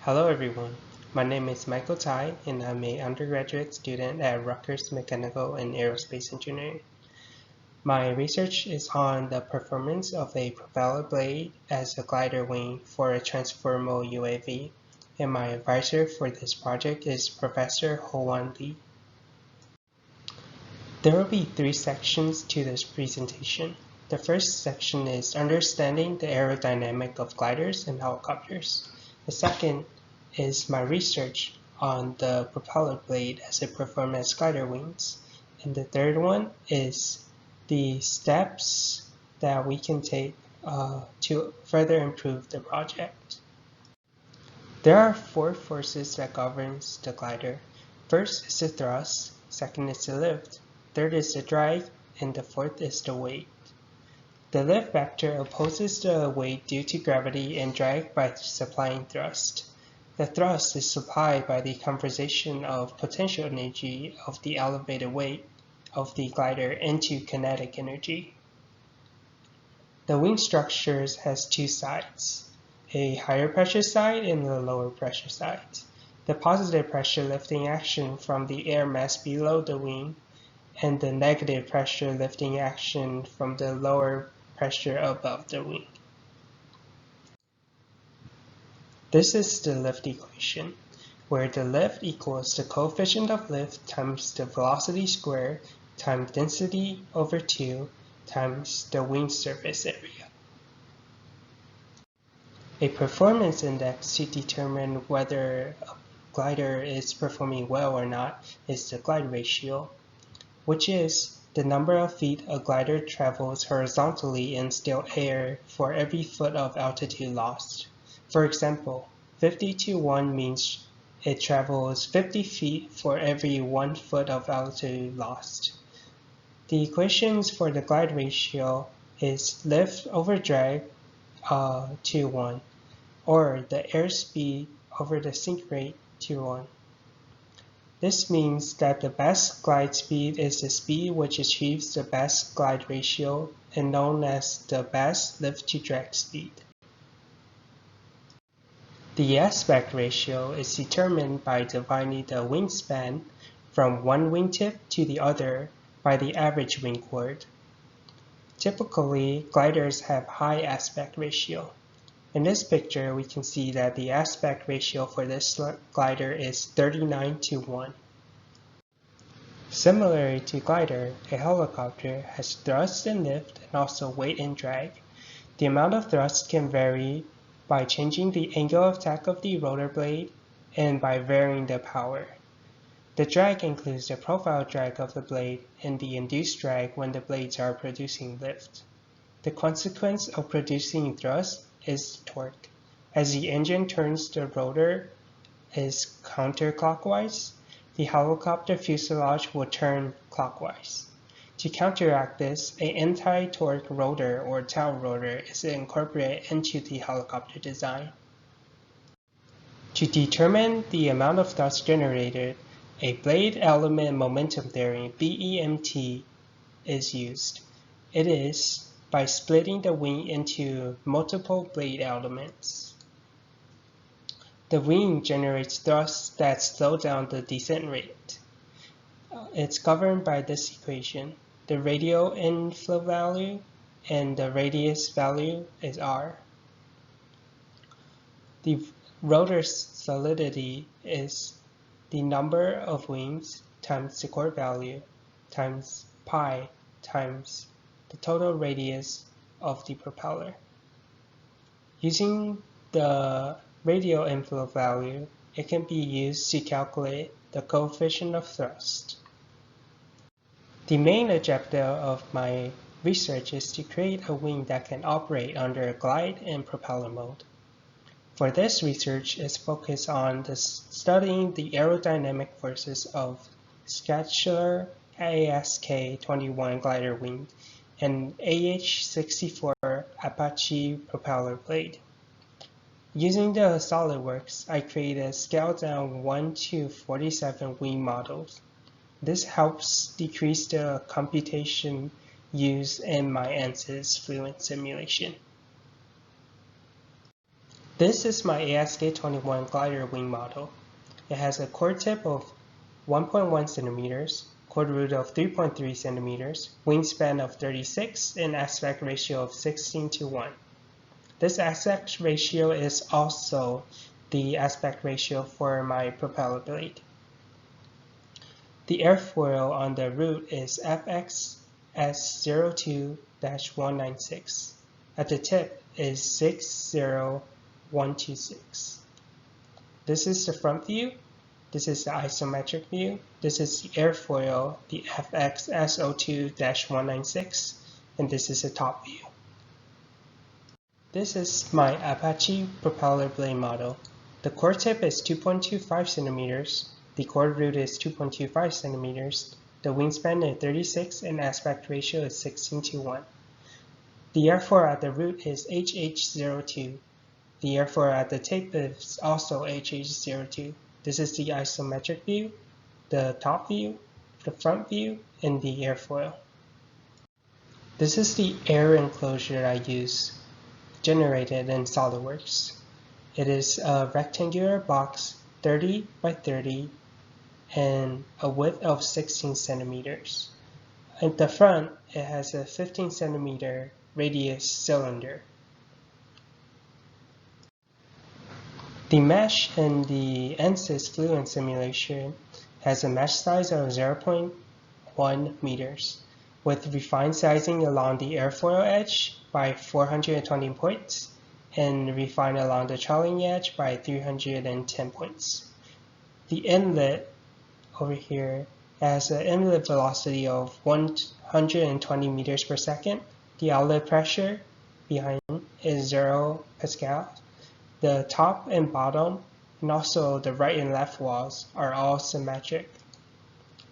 Hello everyone, my name is Michael Tsai and I'm an undergraduate student at Rutgers Mechanical and Aerospace Engineering. My research is on the performance of a propeller blade as a glider wing for a transformable UAV, and my advisor for this project is Professor Ho-Wan Lee. There will be three sections to this presentation. The first section is understanding the aerodynamic of gliders and helicopters. The second is my research on the propeller blade as it performs as glider wings. And the third one is the steps that we can take to further improve the project. There are four forces that governs the glider. First is the thrust, second is the lift, third is the drag, and the fourth is the weight. The lift vector opposes the weight due to gravity and drag by supplying thrust. The thrust is supplied by the conversion of potential energy of the elevated weight of the glider into kinetic energy. The wing structure has two sides, a higher pressure side and a lower pressure side. The positive pressure lifting action from the air mass below the wing and the negative pressure lifting action from the lower pressure above the wing. This is the lift equation, where the lift equals the coefficient of lift times the velocity squared times density over 2 times the wing surface area. A performance index to determine whether a glider is performing well or not is the glide ratio, which is the number of feet a glider travels horizontally in still air for every foot of altitude lost. For example, 50:1 means it travels 50 feet for every 1 foot of altitude lost. The equations for the glide ratio is lift over drag 2:1, or the airspeed over the sink rate 2:1. This means that the best glide speed is the speed which achieves the best glide ratio and known as the best lift-to-drag speed. The aspect ratio is determined by dividing the wingspan from one wingtip to the other by the average wing chord. Typically, gliders have high aspect ratio. In this picture, we can see that the aspect ratio for this glider is 39:1. Similar to glider, a helicopter has thrust and lift and also weight and drag. The amount of thrust can vary by changing the angle of attack of the rotor blade and by varying the power. The drag includes the profile drag of the blade and the induced drag when the blades are producing lift. The consequence of producing thrust is torque. As the engine turns, the rotor is counterclockwise. The helicopter fuselage will turn clockwise. To counteract this, an anti-torque rotor or tail rotor is incorporated into the helicopter design. To determine the amount of thrust generated, a blade element momentum theory (BEMT) is used. It is by splitting the wing into multiple blade elements. The wing generates thrusts that slow down the descent rate. It's governed by this equation. The radial inflow value and the radius value is R. The rotor solidity is the number of wings times the chord value times pi times the total radius of the propeller. Using the radial inflow value, it can be used to calculate the coefficient of thrust. The main objective of my research is to create a wing that can operate under glide and propeller mode. For this research is focused on studying the aerodynamic forces of Schaeffler ASK-21 glider wing and AH-64 Apache propeller blade. Using the SolidWorks, I created scaled-down 1:47 wing models. This helps decrease the computation used in my ANSYS fluent simulation. This is my ASK21 glider wing model. It has a chord tip of 1.1 centimeters, chord root of 3.3 centimeters, wingspan of 36, and aspect ratio of 16:1. This aspect ratio is also the aspect ratio for my propeller blade. The airfoil on the root is FXS02-196. At the tip is 60126. This is the front view. This is the isometric view. This is the airfoil, the FXS02-196, and this is the top view. This is my Apache propeller blade model. The chord tip is 2.25 centimeters. The chord root is 2.25 centimeters. The wingspan is 36 and aspect ratio is 16:1. The airfoil at the root is HH02. The airfoil at the tip is also HH02. This is the isometric view, the top view, the front view, and the airfoil. This is the air enclosure I use, generated in SolidWorks. It is a rectangular box 30 by 30 and a width of 16 centimeters. At the front, it has a 15 centimeter radius cylinder. The mesh in the NSYS fluent simulation has a mesh size of 0.1 meters, with refined sizing along the airfoil edge by 420 points and refined along the trailing edge by 310 points. The inlet over here has an inlet velocity of 120 meters per second. The outlet pressure behind is 0 Pascal. The top and bottom, and also the right and left walls, are all symmetric.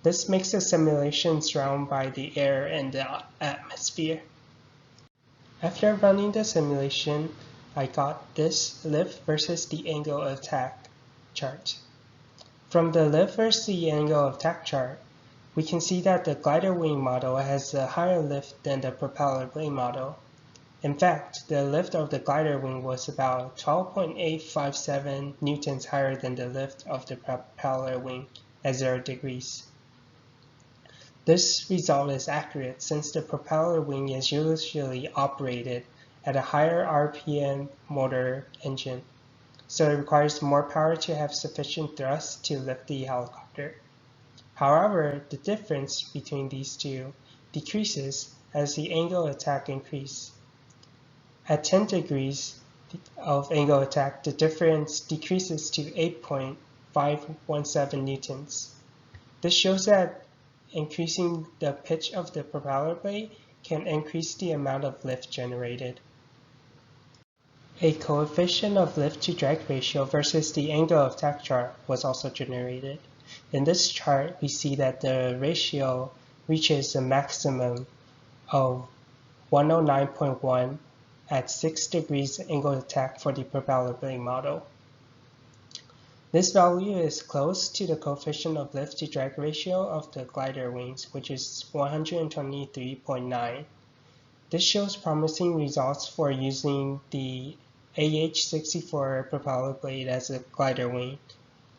This makes the simulation surrounded by the air and the atmosphere. After running the simulation, I got this lift versus the angle of attack chart. From the lift versus the angle of attack chart, we can see that the glider wing model has a higher lift than the propeller blade model. In fact, the lift of the glider wing was about 12.857 newtons higher than the lift of the propeller wing at 0 degrees. This result is accurate since the propeller wing is usually operated at a higher RPM motor engine, so it requires more power to have sufficient thrust to lift the helicopter. However, the difference between these two decreases as the angle of attack increases. At 10 degrees of angle of attack, the difference decreases to 8.517 newtons. This shows that increasing the pitch of the propeller blade can increase the amount of lift generated. A coefficient of lift to drag ratio versus the angle of attack chart was also generated. In this chart, we see that the ratio reaches a maximum of 109.1 at 6 degrees angle of attack for the propeller blade model. This value is close to the coefficient of lift to drag ratio of the glider wings, which is 123.9. This shows promising results for using the AH-64 propeller blade as a glider wing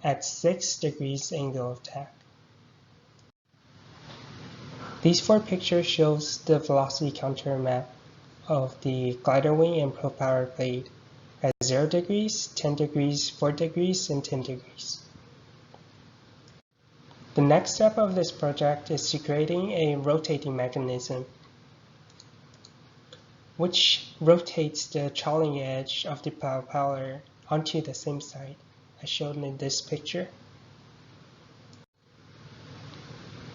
at 6 degrees angle of attack. These 4 pictures shows the velocity counter map of the glider wing and propeller blade at 0 degrees, 10 degrees, 4 degrees, and 10 degrees. The next step of this project is creating a rotating mechanism which rotates the trailing edge of the propeller onto the same side as shown in this picture.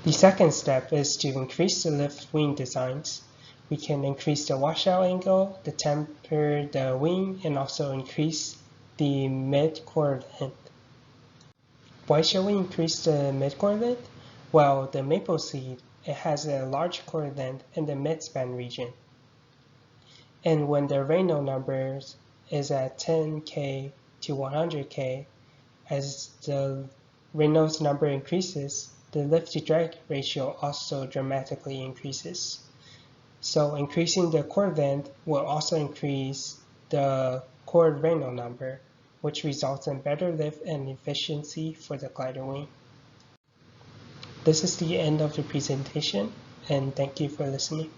The second step is to increase the lift wing designs. We can increase the washout angle, temper the wing, and also increase the mid-core length. Why should we increase the mid-core length? Well, the maple seed, it has a large core length in the mid-span region. And when the Reynolds numbers is at 10K to 100K, as the Reynolds number increases, the lift to drag ratio also dramatically increases. So increasing the core length will also increase the chord Reynolds number, which results in better lift and efficiency for the glider wing. This is the end of the presentation, and thank you for listening.